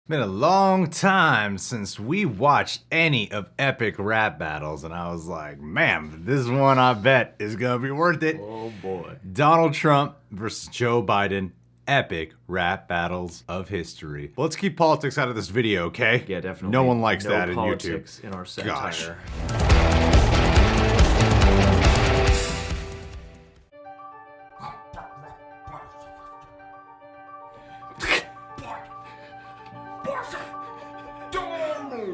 Been a long time since we watched any of epic rap battles, and I was like, man, this one I bet is gonna be worth it. Oh boy. Donald Trump versus Joe Biden, epic rap battles of history. Let's keep politics out of this video, okay? Yeah, definitely. No one likes no that in politics YouTube. in our Gosh. satire.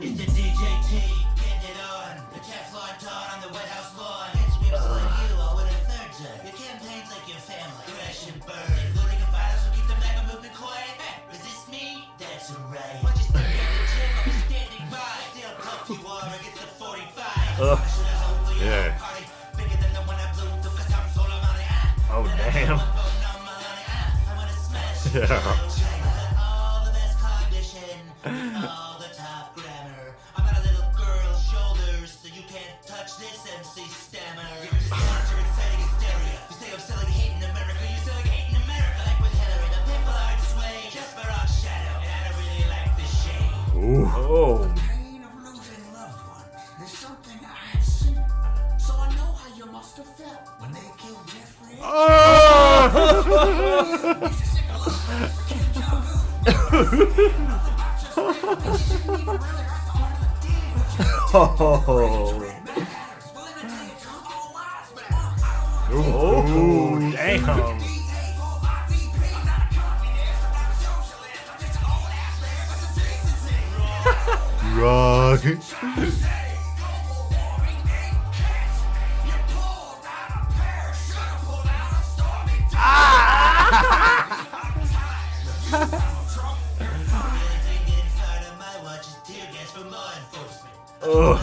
It's the DJT, getting it on. The Teflon Don on the White House lawn. It's whips like you, all with a third time. Your campaign's like your family. Crash and burn. Looting and violence will keep the MAGA movement quiet. Resist me? That's right. Why'd you still get the gym? I'll be standing by. See how tough you are against the 45. Yeah. Bigger than the one I blew through, 'cause I'm so lonely. Oh damn. I wanna smash Yeah. all the best cognition, all the top grammar. I'm on a little girl's shoulders, so you can't touch this MC stammer. You're just you're inciting hysteria. You say I'm selling hate in America, you selling hate in America. Like with Hillary, the people aren't swayed. Just for our shadow, and I don't really like the shade. Ooh. Oh. Pain of losing loved ones is something I have seen. So I know how you must have felt when they killed Jeffrey. Oh damn. Rock. Ugh.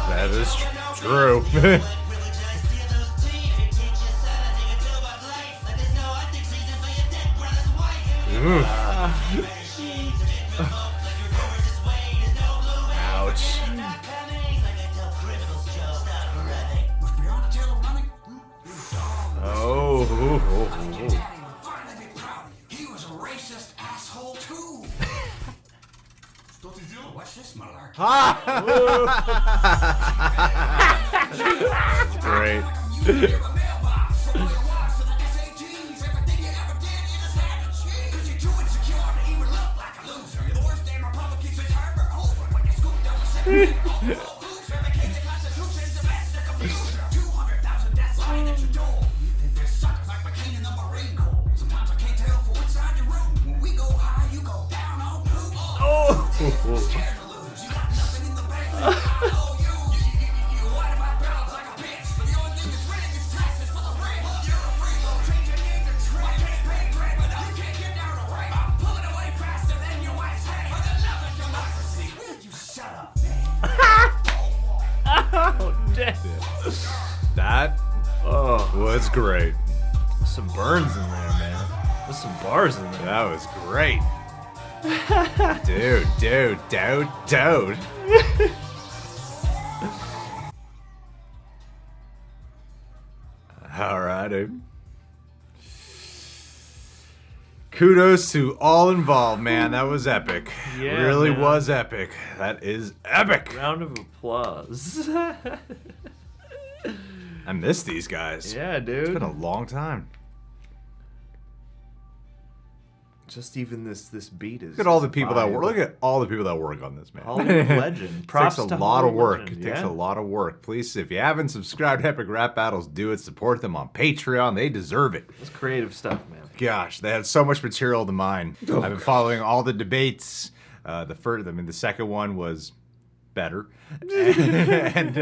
That is true. Ouch. Oh. He was a racist asshole too. What's this malarkey? Great. You give a mailbox for your wives for the SATs. Everything you ever did, you just had to cheat. 'Cause you're too insecure to even look like a loser. You're the worst damn Republican since Herbert Hoover. When you scooped up a verification Constitution's domestic abuser. 200,000 deaths lying at your door. You think there's suckers like McCain in the Marine Corps. Sometimes I can't tell for which side you root. When we go high, you go down on blue. Oh. Scared to lose. You got nothing in the bank. Oh, you whine about balance like a bitch. The only thing that's red is taxes for the rich. You're a freeload. Change your name to Trump. I can't pay rent, but you can't get down to rate. I'm pulling away faster than your wife's head. For the love of democracy, will you shut up, man? Oh damn. That Oh. was great. Some burns in there, man. There's some bars in there. That was great. Dude. Alrighty. Kudos to all involved, man. That was epic. Yeah, really man. was epic. That is epic. Round of applause. I miss these guys. Yeah, It's dude. been a long time. Just even this beat is. Look at all the people that fire. work. Look at all the people that work on this, man. Hollywood legend. It Props takes a to lot of Hollywood work. legend, It takes yeah. a lot of work. Please, if you haven't subscribed to Epic Rap Battles, do it. Support them on Patreon. They deserve it. It's creative stuff, man. Gosh, they had so much material to mine. I've been following all the debates. The second one was better. And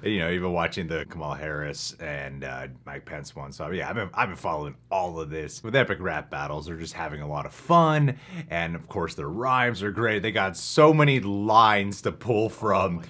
you know, even watching the Kamala Harris and Mike Pence one. So yeah, I've been following all of this with epic rap battles. They're just having a lot of fun, and of course their rhymes are great. They got so many lines to pull from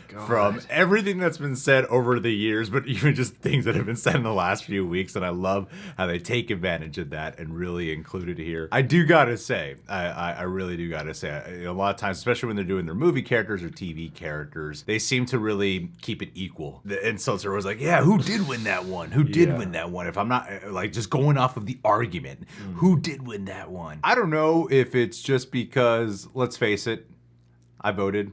everything that's been said over the years, but even just things that have been said in the last few weeks. And I love how they take advantage of that and really include it here. I do gotta say, I really do gotta say, a lot of times, especially when they're doing their movie characters or TV characters, they seem to really keep it equal. The insults are always like, yeah, who did win that one? Who did win that one? If I'm not like just going off of the argument, who did win that one? I don't know if it's just because, let's face it, I voted.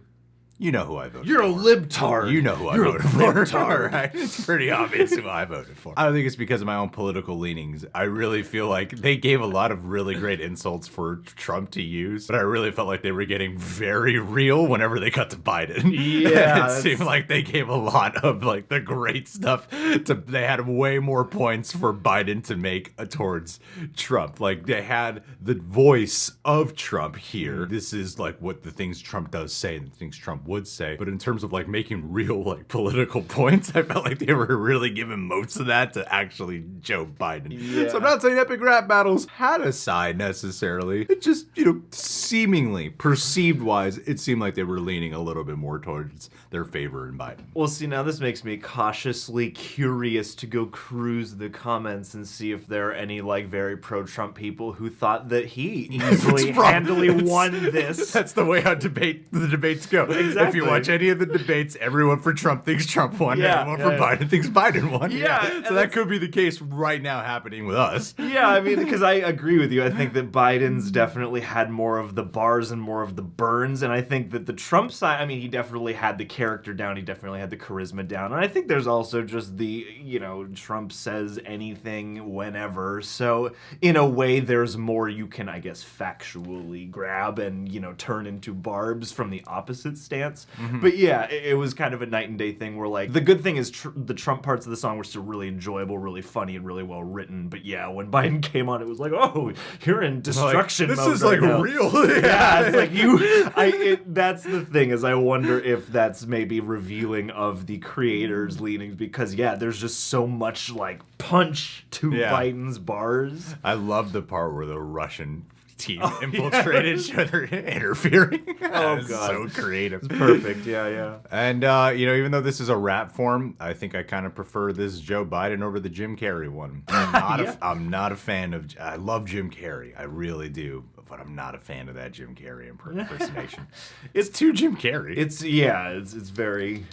You know who I voted You're for. a libtard. You know who I voted for. Right? It's pretty obvious who I voted for. I don't think it's because of my own political leanings. I really feel like they gave a lot of really great insults for Trump to use, but I really felt like they were getting very real whenever they got to Biden. Yeah, It seemed like they gave a lot of like the great stuff. They had way more points for Biden to make towards Trump. Like they had the voice of Trump here. This is like what the things Trump does say and the things Trump would say, but in terms of like making real like political points, I felt like they were really giving most of that to actually Joe Biden. Yeah. So I'm not saying epic rap battles had a side necessarily. It just, you know, seemingly perceived wise, it seemed like they were leaning a little bit more towards their favor in Biden. Well, see, now this makes me cautiously curious to go cruise the comments and see if there are any like very pro-Trump people who thought that he easily, handily won this. That's the way how the debates go. If Exactly. you watch any of the debates, everyone for Trump thinks Trump won. Yeah, Everyone yeah, for yeah. Biden thinks Biden won. Yeah, and So that could be the case right now happening with us. Yeah, I mean, because I agree with you. I think that Biden's definitely had more of the bars and more of the burns, and I think that the Trump side, I mean, he definitely had the character down, he definitely had the charisma down, and I think there's also just the, you know, Trump says anything whenever, so in a way there's more you can, I guess, factually grab and, you know, turn into barbs from the opposite stance. But yeah, it was kind of a night and day thing where, like, the good thing is the Trump parts of the song were still really enjoyable, really funny, and really well written. But yeah, when Biden came on, it was like, oh, you're in destruction This mode is right like now. real. Yeah, it's like that's the thing, is I wonder if that's maybe revealing of the creator's leanings, because yeah, there's just so much like punch to Yeah. Biden's bars. I love the part where the Russian team infiltrated each other, interfering. Oh, It's God. so creative. Perfect, yeah. And you know, even though this is a rap form, I think I kind of prefer this Joe Biden over the Jim Carrey one. I'm not a fan of. I love Jim Carrey, I really do, but I'm not a fan of that Jim Carrey impersonation. It's too Jim Carrey. It's very.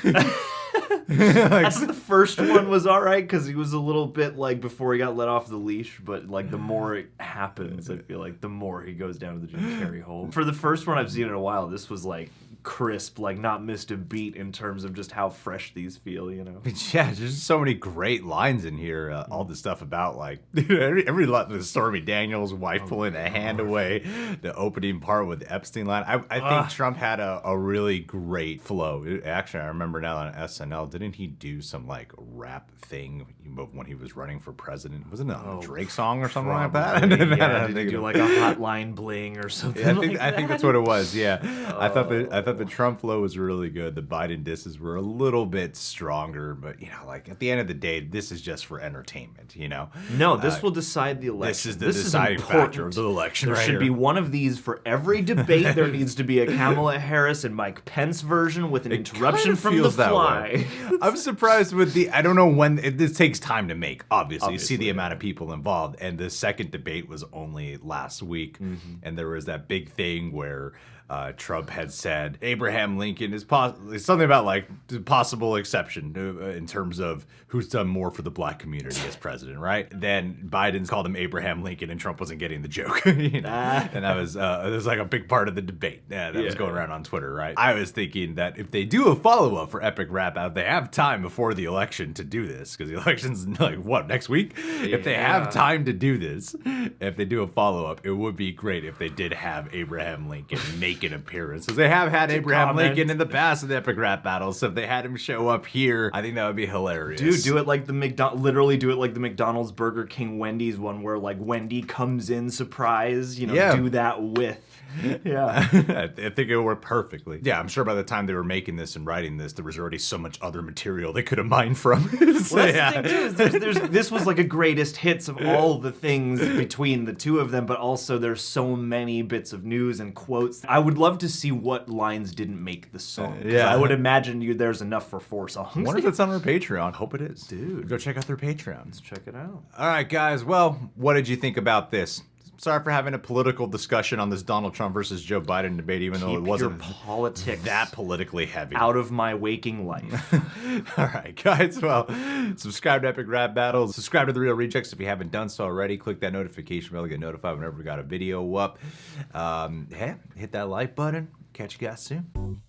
I thought the first one was all right because he was a little bit like before he got let off the leash, but like the more it happens, I feel like the more he goes down to the Jim Carrey hole. For the first one I've seen in a while, this was like crisp, like not missed a beat in terms of just how fresh these feel, you know. Yeah, there's so many great lines in here. All the stuff about like every lot, the Stormy Daniels' wife pulling a hand away, the opening part with the Epstein line. I think Trump had a really great flow. Actually, I remember now on SNL, didn't he do some like rap thing when he was running for president? Wasn't it a Drake song or something like that? Yeah, did he do like a hotline bling or something? I think that's what it was. Yeah, I thought the Trump flow was really good. The Biden disses were a little bit stronger, but you know, like at the end of the day, this is just for entertainment. You know, No, this will decide the election. this is the deciding factor of the election. There right should here. be one of these for every debate. There needs to be a Kamala Harris and Mike Pence version with an interruption Kinda from the feels that fly. way. I'm surprised with the. I don't know when this takes time to make. Obviously, you see the amount of people involved, and the second debate was only last week, and there was that big thing where Trump had said Abraham Lincoln is something about like the possible exception in terms of who's done more for the black community as president, right? Then Biden's called him Abraham Lincoln, and Trump wasn't getting the joke. You know? And that was like a big part of the debate that was going around on Twitter, right? I was thinking that if they do a follow-up for Epic Rap Out, they have time before the election to do this, because the election's like what, next week? If they have time to do this, if they do a follow-up, it would be great if they did have Abraham Lincoln naked Lincoln appearances. They have had Abraham comment. Lincoln in the past in the epic rap battles, so if they had him show up here, I think that would be hilarious. Dude, do it like the literally do it like the McDonald's, Burger King, Wendy's one, where like Wendy comes in surprise. You know, Yeah. do that with. Yeah. I think it would work perfectly. Yeah, I'm sure by the time they were making this and writing this, there was already so much other material they could have mined from. So, Well, that's yeah. the thing too. Is this was like a greatest hits of all the things between the two of them, but also there's so many bits of news and quotes. I would love to see what lines didn't make the song. 'Cause Yeah. I would imagine there's enough for 4 songs. I wonder if it's on our Patreon. Hope it is. Dude. Go check out their Patreons. Check it out. All right, guys. Well, what did you think about this? Sorry for having a political discussion on this Donald Trump versus Joe Biden debate, even though it Keep wasn't your politics that politically heavy. out of my waking life. All right, guys. Well, subscribe to Epic Rap Battles. Subscribe to The Real Rejects if you haven't done so already. Click that notification bell to get notified whenever we got a video up. Hey, hit that like button. Catch you guys soon.